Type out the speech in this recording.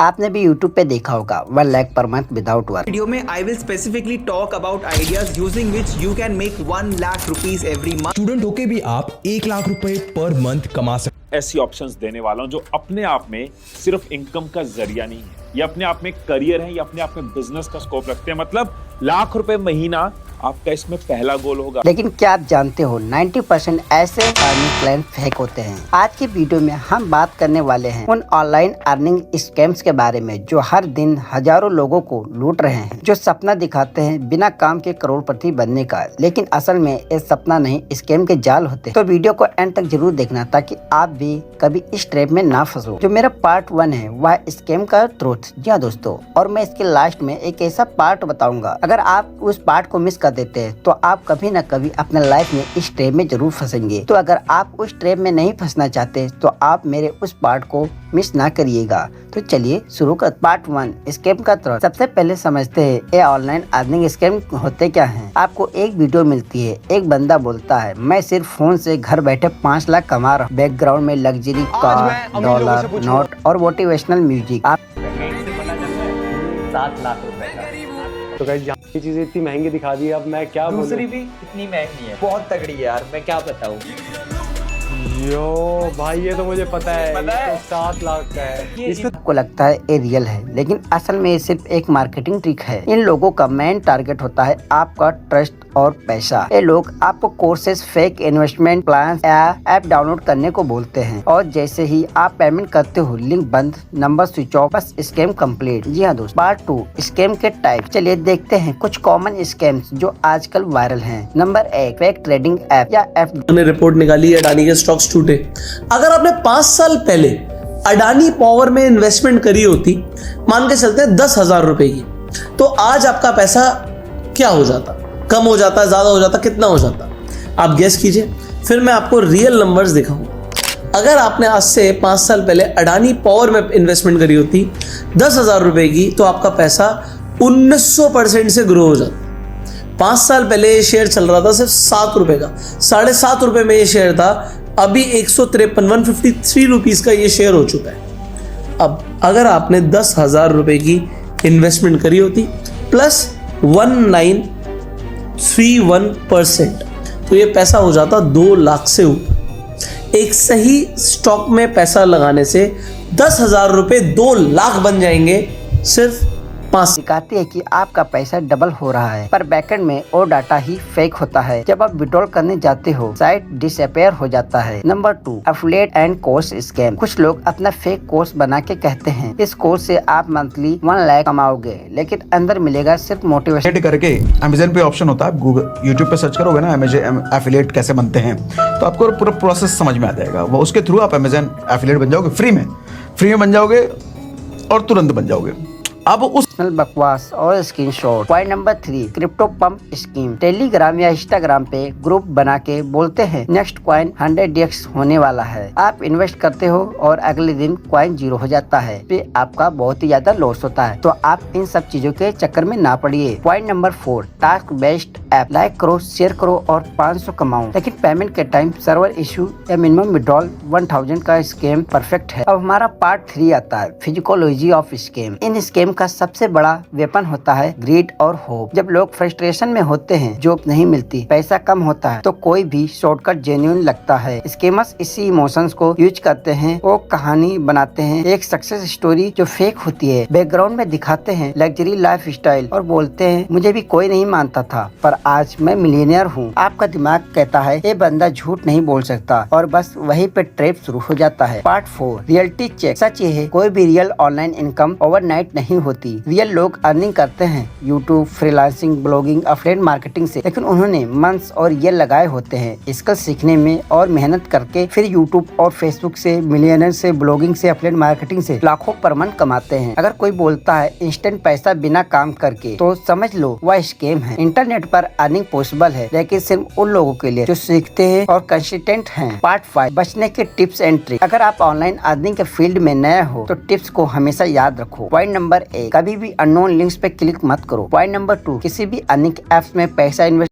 आपने भी YouTube पे देखा होगा 1 lakh per month without work. Video में I will specifically talk about ideas using which you can make 1 lakh rupees every month. Student होके भी आप 1 लाख रुपए पर मंथ कमा सकते। ऐसी ऑप्शंस देने वाला हूं जो अपने आप में सिर्फ इनकम का जरिया नहीं है, ये अपने आप में करियर है, ये अपने आप में बिजनेस का स्कोप रखते हैं। मतलब लाख रुपए महीना आपका इसमें पहला गोल होगा। लेकिन क्या आप जानते हो 90% ऐसे अर्निंग प्लान फेक होते हैं। आज की वीडियो में हम बात करने वाले हैं उन ऑनलाइन अर्निंग स्कैम्स के बारे में जो हर दिन हजारों लोगों को लूट रहे हैं, जो सपना दिखाते हैं बिना काम के करोड़पति बनने का, लेकिन असल में ये सपना नहीं स्कैम के जाल होते हैं। तो वीडियो को एंड तक जरूर देखना ताकि आप भी कभी इस ट्रैप में ना फंसो। जो मेरा पार्ट 1 है वह स्कैम का ट्रूथ। जी हाँ दोस्तों, और मैं इसके लास्ट में एक ऐसा पार्ट बताऊंगा, अगर आप उस पार्ट को मिस देते हैं तो आप कभी न कभी अपने लाइफ में इस ट्रैप में जरूर फंसेंगे। तो अगर आप उस ट्रैप में नहीं फंसना चाहते तो आप मेरे उस पार्ट को मिस ना करिएगा। तो चलिए शुरू कर। पार्ट 1 स्कैम का ट्रूथ। सबसे पहले समझते हैं ये ऑनलाइन अर्निंग स्कैम होते क्या हैं। आपको एक वीडियो मिलती है, एक बंदा बोलता है मैं सिर्फ फोन से घर बैठे 5 लाख कमा रहा हूँ। बैकग्राउंड में लग्जरी कार, डॉलर नोट और मोटिवेशनल म्यूजिक। आप 7 लाख रुपए का। तो गाइस ये चीजें इतनी महंगी दिखा दी, अब मैं क्या बोलूं। दूसरी भी इतनी महंगी है, बहुत तगड़ी है यार, मैं क्या बताऊं। यो भाई ये तो मुझे पता है, ये तो 7 लाख का है। इसमें आपको लगता है ये रियल है, लेकिन असल में ये सिर्फ एक मार्केटिंग ट्रिक है। इन लोगों का मेन टारगेट होता है आपका ट्रस्ट और पैसा। ये लोग आपको कोर्सेज, फेक इन्वेस्टमेंट प्लान या ऐप डाउनलोड करने को बोलते हैं, और जैसे ही आप पेमेंट करते हो लिंक बंद, नंबर स्विच ऑफ, बस स्कैम कंप्लीट। जी हाँ दोस्तों, पार्ट 2 स्कैम के टाइप। चलिए देखते हैं कुछ कॉमन स्कैम्स जो आजकल वायरल हैं। नंबर 1 फेक ट्रेडिंग ऐप या ऐप। ने रिपोर्ट निकाली है अडानी के स्टॉक्स टूटे। अगर आपने 5 साल पहले अडानी पावर में इन्वेस्टमेंट करी होती, मान के चलते हैं 10,000 रुपए की, तो आज आपका पैसा क्या हो जाता? कम हो जाता, ज्यादा हो जाता, कितना हो जाता? आप गेस कीजिए, फिर मैं आपको रियल नंबर्स दिखाऊंगा। अगर आपने आज से 5 साल पहले अडानी पावर में इन्वेस्टमेंट करी होती 10,000 रुपए की, तो आपका पैसा 1900% से ग्रो हो जाता। 5 साल पहले ये शेयर चल रहा था सिर्फ 7 रुपए का, 7.5 रुपए में ये शेयर था, अभी 153 रुपीज का ये शेयर हो चुका है। अब अगर आपने 10,000 रुपए की इन्वेस्टमेंट करी होती प्लस 1931%, तो ये पैसा हो जाता 2 लाख से ऊपर। एक सही स्टॉक में पैसा लगाने से 10,000 रुपए 2 लाख बन जाएंगे सिर्फ 5। दिखाती है कि आपका पैसा डबल हो रहा है, पर बैकएंड में वो डाटा ही फेक होता है। जब आप विड्रॉल करने जाते हो साइट डिसअपीयर हो जाता है। Number 2 affiliate and course scam. कुछ लोग अपना फेक कोर्स बना के कहते हैं इस कोर्स से आप मंथली 1 लाख कमाओगे, लेकिन अंदर मिलेगा सिर्फ मोटिवेशन। करके अमेज़न पे ऑप्शन होता है, गूगल यूट्यूब पे सर्च करोगे ना अमेज़न एफिलिएट कैसे बनते हैं, तो आपको पूरा प्रोसेस समझ में आ जाएगा। वो उसके थ्रू आप अमेज़न एफिलिएट बन जाओगे, फ्री में बन जाओगे और तुरंत बन जाओगे। अब उस बकवास और screenshot. Point number 3 crypto pump scheme. Telegram या इंस्टाग्राम पे ग्रुप बना के बोलते हैं नेक्स्ट कॉइन 100x होने वाला है। आप इन्वेस्ट करते हो और अगले दिन कॉइन 0 हो जाता है, फिर आपका बहुत ही ज्यादा लॉस होता है। तो आप इन सब चीजों के चक्कर में ना पड़िए। Point number 4 task based app. Like करो, शेयर करो और 500 कमाओ, लेकिन पेमेंट के टाइम सर्वर इशू या मिनिमम विड्रॉल 1000 का स्कैम परफेक्ट है। अब हमारा पार्ट 3 आता है फिजिकोलॉजी ऑफ स्कैम। इन स्कैम का सबसे बड़ा वेपन होता है ग्रीड और होप। जब लोग फ्रस्ट्रेशन में होते हैं, जॉब नहीं मिलती, पैसा कम होता है, तो कोई भी शॉर्टकट जेन्युइन लगता है। स्कैमर्स इसी इमोशंस को यूज करते हैं। वो कहानी बनाते हैं, एक सक्सेस स्टोरी जो फेक होती है, बैकग्राउंड में दिखाते हैं लग्जरी लाइफ स्टाइल और बोलते हैं मुझे भी कोई नहीं मानता था पर आज मैं मिलियनियर हूँ। आपका दिमाग कहता है ये बंदा झूठ नहीं बोल सकता, और बस वहीं पे ट्रैप शुरू हो जाता है। Part 4 reality check. सच ये है कोई भी रियल ऑनलाइन इनकम ओवरनाइट नहीं होती। रियल लोग अर्निंग करते हैं YouTube, freelancing, blogging, affiliate marketing से, लेकिन उन्होंने मंथ्स और ईयर लगाए होते हैं स्किल सीखने में और मेहनत करके। फिर यूट्यूब और फेसबुक से, मिलियनर से, ब्लॉगिंग से, अफिलिएट मार्केटिंग से लाखों पर मंथ कमाते हैं। अगर कोई बोलता है इंस्टेंट पैसा बिना काम करके, तो समझ लो वह स्कैम है। इंटरनेट पर अर्निंग पॉसिबल है, लेकिन सिर्फ उन लोगों के लिए जो सीखते हैं और कंसिस्टेंट हैं। पार्ट 5 बचने के टिप्स एंड ट्रिक। अगर आप ऑनलाइन अर्निंग के फील्ड में नए हो तो टिप्स को हमेशा याद रखो। पॉइंट नंबर 1 कभी भी अननोन लिंक्स पे क्लिक मत करो। पॉइंट नंबर 2 किसी भी अर्निंग एप्स में पैसा इन्वेस्ट